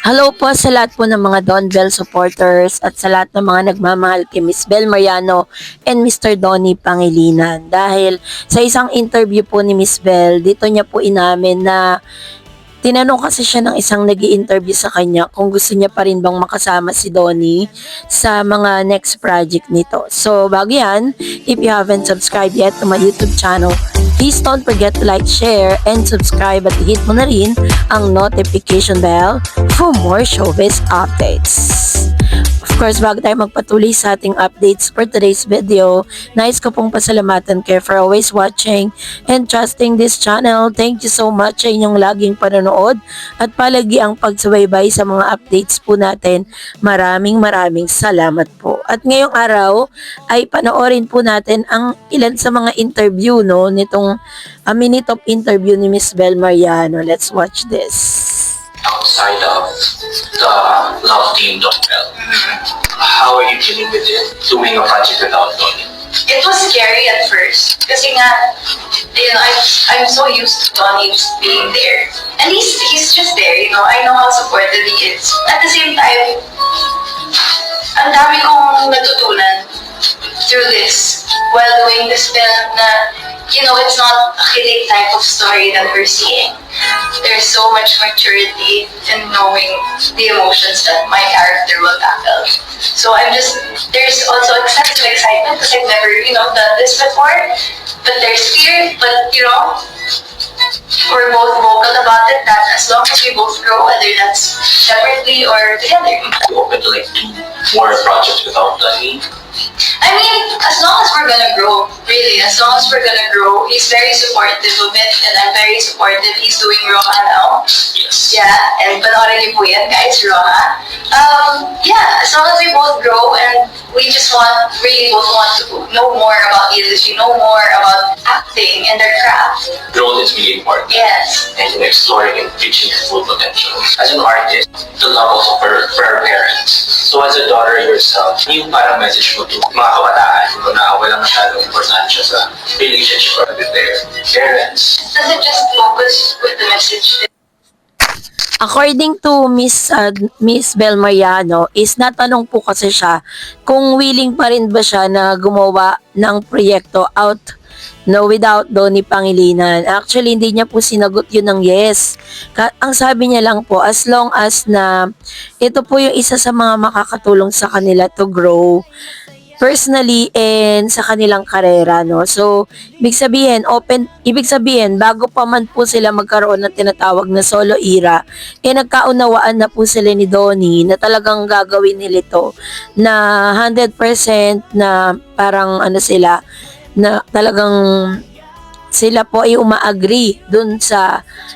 Hello po sa lahat po ng mga Don Bell supporters at sa lahat ng mga nagmamahal kay Miss Bel Mariano and Mr. Donnie Pangilinan. Dahil sa isang interview po ni Miss Bel, dito niya po inamin na tinanong kasi siya ng isang nag-i-interview sa kanya kung gusto niya pa rin bang makasama si Donnie sa mga next project nito. So, bago yan, if you haven't subscribed yet to my YouTube channel, please don't forget to like, share, and subscribe at hit mo na rin ang notification bell for more showbiz updates. Of course, bago tayo magpatuloy sa ating updates for today's video, nais ko pong pasalamatan kayo for always watching and trusting this channel. Thank you so much sa inyong laging panonood at palagi ang pagsubaybay sa mga updates po natin. Maraming salamat po. At ngayong araw ay panoorin po natin ang ilan sa mga interview nitong minute of interview ni Miss Bel Mariano. Let's watch this. Outside of the love team Donbell. How are you dealing with it, doing a project without Donnie? It was scary at first kasi nga, I'm so used to Donnie just being there. And he's just there, I know how supportive he is. At the same time, ang dami kong natutunan through this while doing this film na, it's not a kidding type of story that we're seeing. There's so much maturity in knowing the emotions that my character will tackle. So there's also excessive excitement because I've never, done this before. But there's fear, but, we're both vocal about it that as long as we both grow, whether that's separately or together. You open to do more projects without Donnie? I mean, as long as we're gonna grow, really, as long as we're gonna grow, he's very supportive of it, and I'm very supportive. He's doing Roha now. Yes. Yeah, and panoorin niyo po yan, guys, Roha. Yeah, as long as we both grow, and we just really both want to know more about the industry, know more about acting and their craft. Growth is really important. Yes. And exploring and reaching your full potential. As an artist, the love also for our parents. So as a daughter yourself, yung parang message mo to mga kabataan na walang masyadong importansya sa relationship with their parents. Does it just focus with the message? According to Miss Bel Mariano, is natanong po kasi siya kung willing pa rin ba siya na gumawa ng proyekto without Donnie Pangilinan. Actually, hindi niya po sinagot yun ng yes. Ang sabi niya lang po, as long as na ito po yung isa sa mga makakatulong sa kanila to grow personally and sa kanilang karera, So, ibig sabihin, bago pa man po sila magkaroon ng tinatawag na solo era, nagkaunawaan na po sila ni Donnie na talagang gagawin nila ito na 100% na parang na talagang sila po ay uma-agree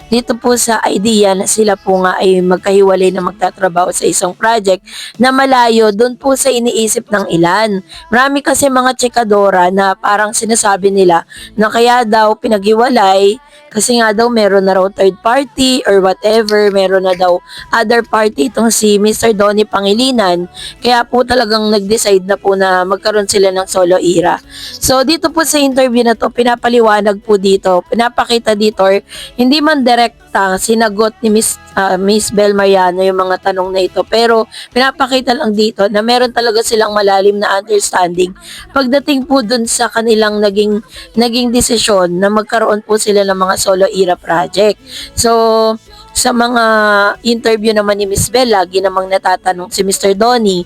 dito po sa idea na sila po nga ay magkahiwalay na magtatrabaho sa isang project na malayo doon po sa iniisip ng ilan. Marami kasi mga tsekadora na parang sinasabi nila na kaya daw pinaghiwalay kasi nga daw meron na raw third party or whatever, meron na daw other party itong si Mr. Donnie Pangilinan. Kaya po talagang nag-decide na po na magkaroon sila ng solo era. So dito po sa interview na to, pinapaliwanag po dito, pinapakita dito or hindi man direkta sinagot ni Miss Bel Mariano yung mga tanong na ito, pero pinapakita lang dito na meron talaga silang malalim na understanding pagdating po dun sa kanilang naging desisyon na magkaroon po sila ng mga solo era project. So sa mga interview naman ni Miss Bel, lagi namang natatanong si Mr. Donnie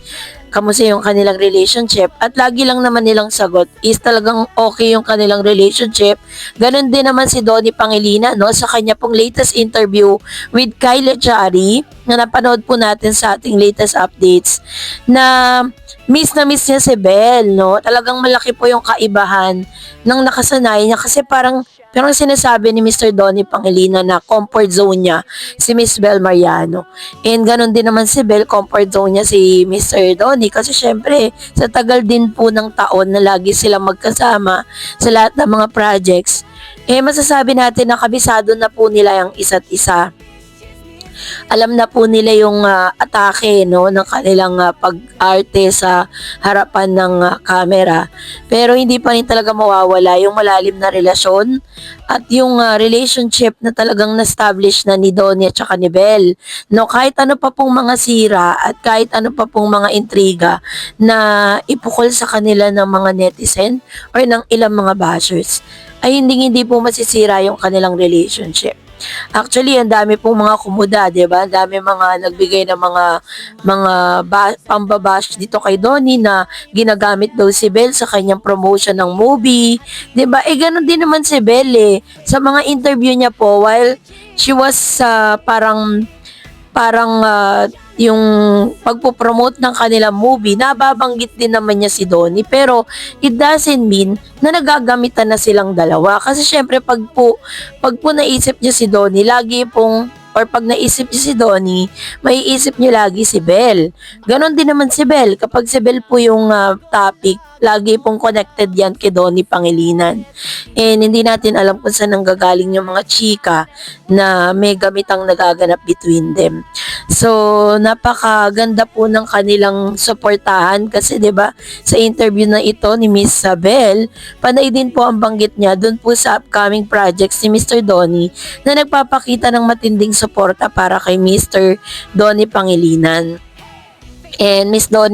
kamusta yung kanilang relationship at lagi lang naman nilang sagot is talagang okay yung kanilang relationship. Ganon din naman si Donnie Pangilinan sa kanya pong latest interview with Kylie Chari na napanood po natin sa ating latest updates na miss niya si Bel, Talagang malaki po yung kaibahan ng nakasanay niya kasi parang sinasabi ni Mr. Donnie Pangilinan na comfort zone niya si Miss Bel Mariano. And ganun din naman si Bel, comfort zone niya si Mr. Donnie kasi syempre sa tagal din po ng taon na lagi silang magkasama sa lahat ng mga projects, masasabi natin na kabisado na po nila yung isa't isa. alam na po nila yung atake, no, ng kanilang pag-arte sa harapan ng camera. Pero hindi pa rin talaga mawawala yung malalim na relasyon at yung relationship na talagang na-establish na ni Donnie at saka ni Belle. No, kahit ano pa pong mga sira at kahit ano pa pong mga intriga na ipukol sa kanila ng mga netizen or ng ilang mga bashers, ay hindi po masisira yung kanilang relationship. Actually, ang dami pong mga kumuda, 'di ba? Ang dami mga nagbigay ng mga pambabash dito kay Donnie na ginagamit daw si Belle sa kanyang promotion ng movie, 'di ba? Ganun din naman si Belle sa mga interview niya po while she was parang yung pagpo-promote ng kanilang movie, nababanggit din naman niya si Donnie, pero it doesn't mean na nagagamitan na silang dalawa. Kasi syempre pag po naisip niyo si Donnie, lagi pong or pag naisip niyo si Donnie, maiisip niyo lagi si Belle. Ganon din naman si Belle. Kapag si Belle po yung topic, lagi pong connected yan kay Donnie Pangilinan. And hindi natin alam kung saan nanggagaling yung mga chika na may gamitang nagaganap between them. So, napakaganda po ng kanilang suportahan kasi 'di ba sa interview na ito ni Miss Belle, panay din po ang banggit niya doon po sa upcoming projects ni Mr. Donnie na nagpapakita ng matinding suporta para kay Mr. Donnie Pangilinan. And Mr.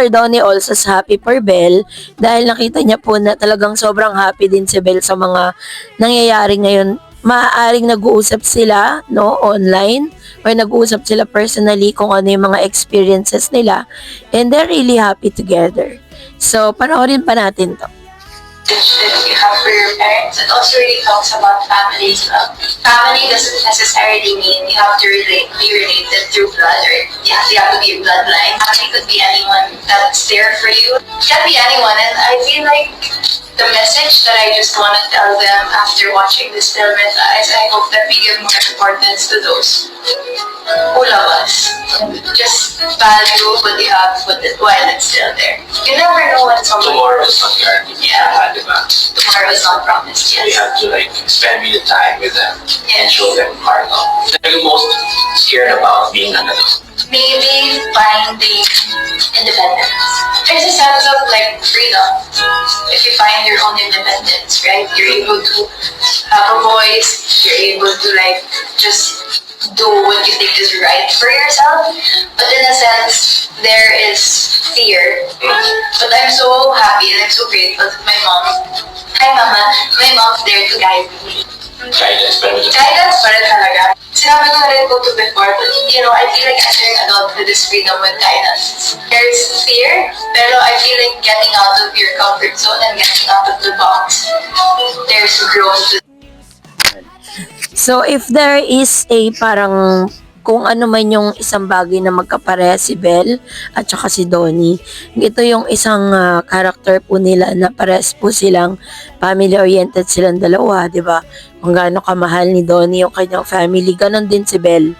Donnie also is happy for Belle dahil nakita niya po na talagang sobrang happy din si Belle sa mga nangyayari ngayon. Maaaring nag-uusap sila, no, online or nag-uusap sila personally kung ano yung mga experiences nila and they're really happy together. So, panoorin pa natin to. That you have for your parents. It also really talks about family as well. Family doesn't necessarily mean you have to be related through blood or you have to be a bloodline. Family could be anyone that's there for you. It can be anyone, and I feel like the message that I just want to tell them after watching this film is I hope that we give more importance to those who love us. Just value what you have while it's still there. You never know when someone... Tomorrow is not guaranteed. Yeah. Diba? Tomorrow is not promised, We yes. have to spend the time with them and Yes. show them heart love. What are you most scared about being an adult? Maybe finding independence. There's a sense of freedom. If you find your own independence, right? You're able to have a voice. You're able to just do what you think is right for yourself. But in a sense, there is fear. But I'm so happy and I'm so grateful that my mom, hi mama, my mom's there to guide me. Guidance, pero Guidance pa rin talaga. Sinabi ko na rin po to before, but I feel like entering adulthood is freedom with guidance. There's fear, pero I feel like getting out of your comfort zone and getting out of the box, there's growth. So, if there is a parang kung ano man yung isang bagay na magkapareha si Belle at saka si Donnie, ito yung isang character po nila na parehas po silang family-oriented silang dalawa, di ba? Kung gaano kamahal ni Donnie yung kanyang family, ganon din si Belle.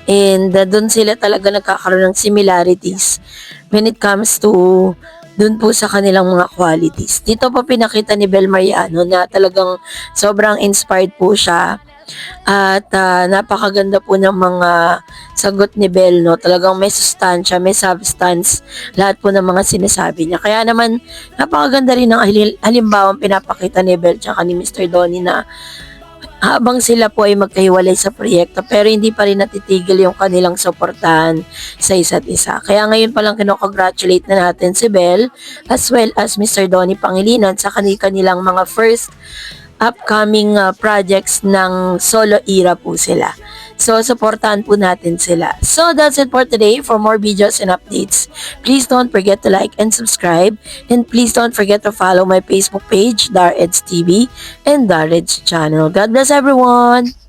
And doon sila talaga nagkakaroon ng similarities when it comes to dun po sa kanilang mga qualities. Dito po pinakita ni Belle Mariano na talagang sobrang inspired po siya. At napakaganda po ng mga sagot ni Belle, no? Talagang may sustansya, may substance lahat po ng mga sinasabi niya. Kaya naman napakaganda rin ng halimbawang pinapakita ni Belle tsaka ni Mr. Donnie na habang sila po ay magkahiwalay sa proyekto pero hindi pa rin natitigil yung kanilang suportahan sa isa't isa. Kaya ngayon pa lang kinocongratulate na natin si Belle as well as Mr. Donnie Pangilinan sa kanilang mga first upcoming projects ng solo era po sila. So, supportahan po natin sila. So, that's it for today. For more videos and updates, please don't forget to like and subscribe. And please don't forget to follow my Facebook page, DarEds TV, and DarEds channel. God bless everyone!